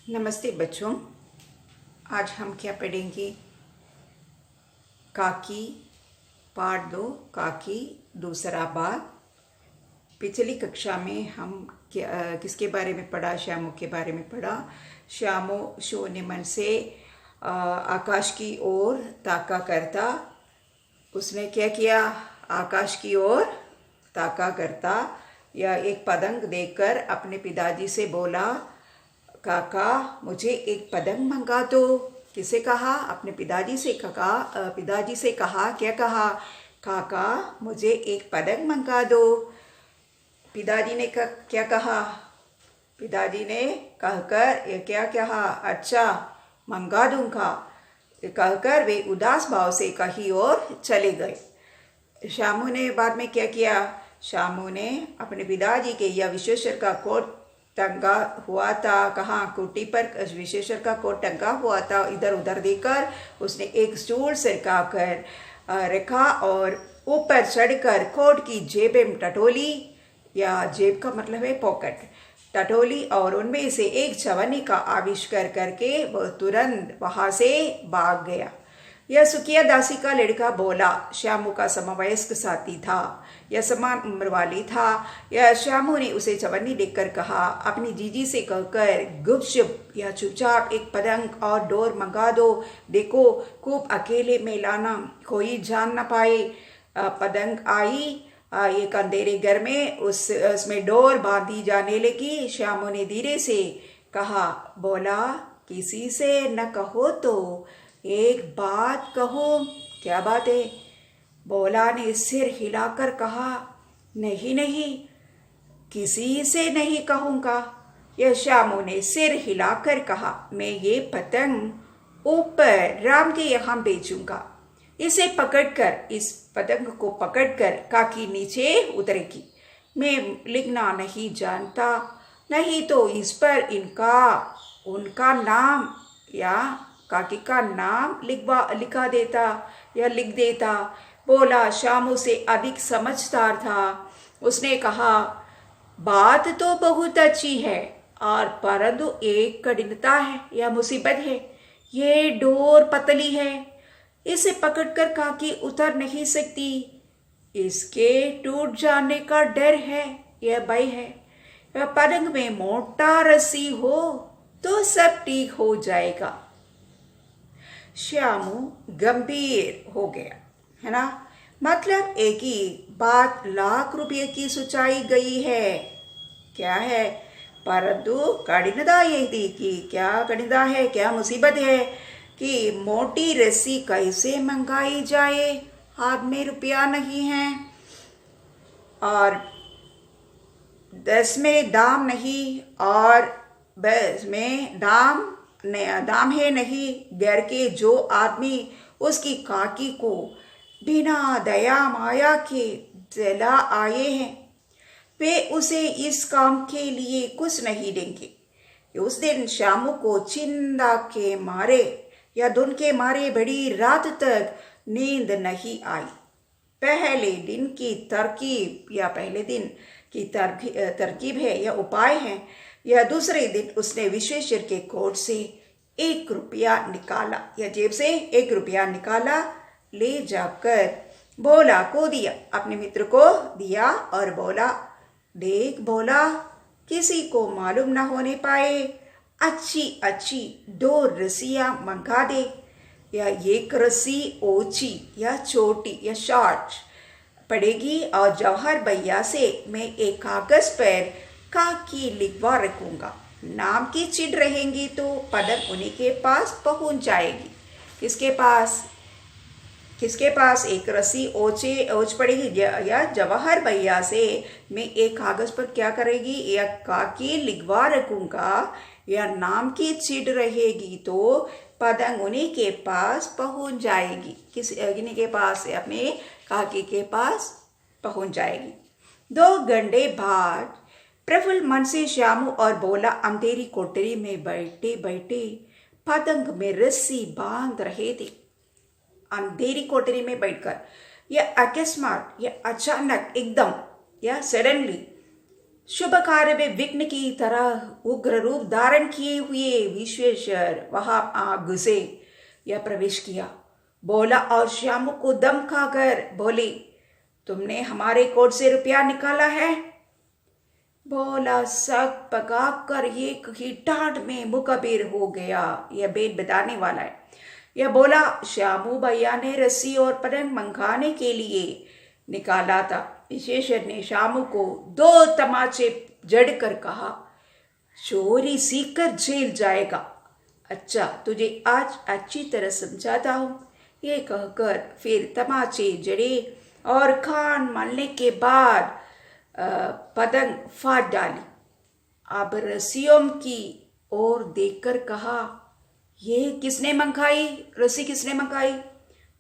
नमस्ते बच्चों। आज हम क्या पढ़ेंगे? काकी पार्ट 2, काकी दूसरा भाग। पिछली कक्षा में हम किसके बारे में पढ़ा? श्यामू के बारे में पढ़ा। श्यामू शून्य मन से आकाश की ओर ताका करता। उसने क्या किया? आकाश की ओर ताका करता या एक पतंग देखकर अपने पिताजी से बोला, काका मुझे एक पतंग मंगा दो। किसे कहा? अपने पिताजी से कहा। क्या कहा? काका मुझे एक पतंग मंगा दो। पिताजी ने क्या कहा? पिताजी ने कहकर ये क्या कहा? अच्छा मंगा दूंगा कहकर वे उदास भाव से कहीं और चले गए। श्यामू ने बाद में क्या किया? श्यामू ने अपने पिताजी के या विश्वेश्वर का कोट टंगा हुआ था। कहाँ? कुर्ती पर विश्वेश्वर का कोट टंगा हुआ था। इधर उधर देखकर उसने एक स्टूल सरका कर रखा और ऊपर चढ़कर कोट की जेब में टटोली, या जेब का मतलब है पॉकेट, टटोली और उनमें से एक छवनी का आविष्कार करके वह तुरंत वहां से भाग गया। यह सुखिया दासी का लड़का बोला। श्यामू का समवयस्क साथी था, यह समान उम्र वाली था। यह श्यामू ने उसे चवन्नी देखकर कहा, अपनी जीजी से कहकर गुपचुप या चुपचाप एक पतंग और डोर मंगा दो। देखो खूब अकेले में लाना, कोई जान न पाए। पतंग आई एक अंधेरे घर में, उसमें डोर बांधी जाने लगी। श्यामू ने धीरे से कहा, बोला किसी से न कहो तो एक बात कहो। क्या बात है? बोला ने सिर हिलाकर कहा, नहीं नहीं किसी से नहीं कहूँगा। यह श्यामू ने सिर हिलाकर कहा, मैं ये पतंग ऊपर राम के यहाँ बेचूंगा। इस पतंग को पकड़कर काकी नीचे उतरेगी। मैं लिखना नहीं जानता, नहीं तो इस पर उनका नाम या काकी का नाम लिखा देता या लिख देता। बोला श्यामू से अधिक समझदार था। उसने कहा, बात तो बहुत अच्छी है और परंतु एक कठिनता है या मुसीबत है। ये डोर पतली है, इसे पकड़कर काकी उतर नहीं सकती। इसके टूट जाने का डर है या भय है। पतंग में मोटा रस्सी हो तो सब ठीक हो जाएगा। श्यामू गंभीर हो गया, है ना? मतलब एक ही बात लाख रुपये की सोचाई गई है। क्या है? परंतु कठिनता ये थी कि क्या कठिनता है, क्या मुसीबत है कि मोटी रस्सी कैसे मंगाई जाए। हाथ में रुपया नहीं है और 10 में दाम नहीं और 10 में दाम है नहीं। घर के जो आदमी उसकी काकी को बिना दया माया के जला आए हैं, वे उसे इस काम के लिए कुछ नहीं देंगे। उस दिन शामू को चिंता के मारे या धुन के मारे बड़ी रात तक नींद नहीं आई। पहले दिन की तरकीब है या उपाय है, या दूसरे दिन उसने विश्वेश्वर के कोट से 1 रुपया निकाला या जेब से 1 रुपया निकाला, ले जाकर बोला को दिया, अपने मित्र को दिया और बोला, देख बोला किसी को मालूम ना होने पाए, अच्छी 2 रस्सियां मंगा दे, या 1 रस्सी ऊंची या छोटी या शॉर्ट पड़ेगी और जवाहर भैया से मैं एक कागज पर काकी लिखवा रखूंगा। नाम की चिट रहेंगी तो पतंग उन्हीं के पास पहुंच जाएगी। किसके पास 1 रस्सी ओच पड़ेगी या जवाहर भैया से मैं एक कागज पर क्या करेगी, या काकी लिखवा रखूंगा, या नाम की चिट रहेगी तो पतंग उन्हीं के पास पहुंच जाएगी। किन्हीं के पास? अपने काकी के पास पहुंच जाएगी। 2 घंटे बाद प्रफुल्ल मन से श्यामू और बोला अंधेरी कोठरी में बैठे बैठे पतंग में रस्सी बांध रहे थे। अंधेरी कोठरी में बैठकर या अकस्मात या अचानक एकदम या सडनली शुभ कार्य में विघ्न की तरह उग्र रूप धारण किए हुए विश्वेश्वर वहां आ घुसे या प्रवेश किया। बोला और श्यामू को दम खाकर बोले, तुमने हमारे कोट से रुपया निकाला है? बोला सक पका कर एक ही टाट में मुकबिर हो गया। यह भेद बताने वाला है। यह बोला, श्यामू भैया ने रस्सी और पतंग मंगाने के लिए निकाला था। विश्वेश्वर ने श्यामू को 2 तमाचे जड़कर कहा, चोरी सीख कर जेल जाएगा। अच्छा, तुझे आज अच्छी तरह समझाता हूं। ये कहकर फिर तमाचे जड़े और कान मलने के बाद पतंग फाड़ डाली। अब रस्सियों की ओर देखकर कहा, ये किसने मंगाई? रस्सी किसने मंगाई?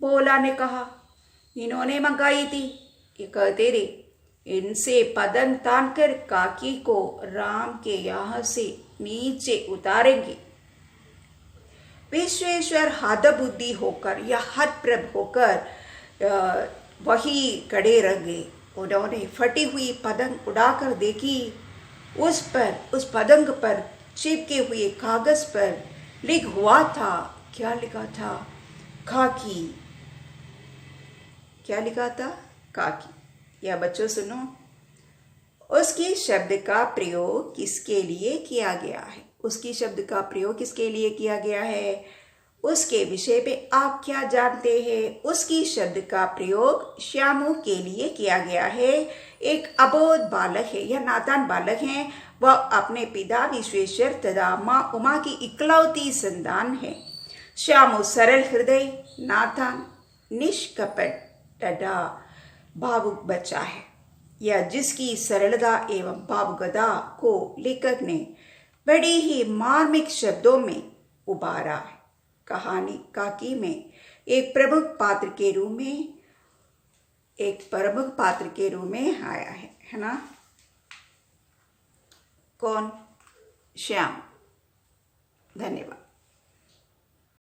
भोला ने कहा, इन्होंने मंगाई थी। ये कहते रहे, इनसे पतंग तानकर काकी को राम के यहाँ से नीचे उतारेंगे। विश्वेश्वर हतबुद्धि होकर या हतप्रभ होकर वही खड़े रह गए। उन्होंने फटी हुई पतंग उड़ाकर देखी। उस पतंग पर चिपके हुए कागज पर लिख हुआ था। क्या लिखा था? काकी। क्या लिखा था? काकी। या बच्चों सुनो, उसकी शब्द का प्रयोग किसके लिए किया गया है? उसकी शब्द का प्रयोग किसके लिए किया गया है? उसके विषय पे आप क्या जानते हैं? उसकी शब्द का प्रयोग श्यामू के लिए किया गया है। एक अबोध बालक है या नादान बालक है। वह अपने पिता विश्वेश्वर तथा माँ उमा की इकलौती संतान है। श्यामू सरल हृदय, नादान, निष्कपट तथा भावुक बच्चा है। यह जिसकी सरलता एवं भावुकता को लेखक ने बड़ी ही मार्मिक शब्दों में उभारा है। कहानी काकी में एक प्रमुख पात्र के रूप में आया है ना? कौन? श्याम। धन्यवाद।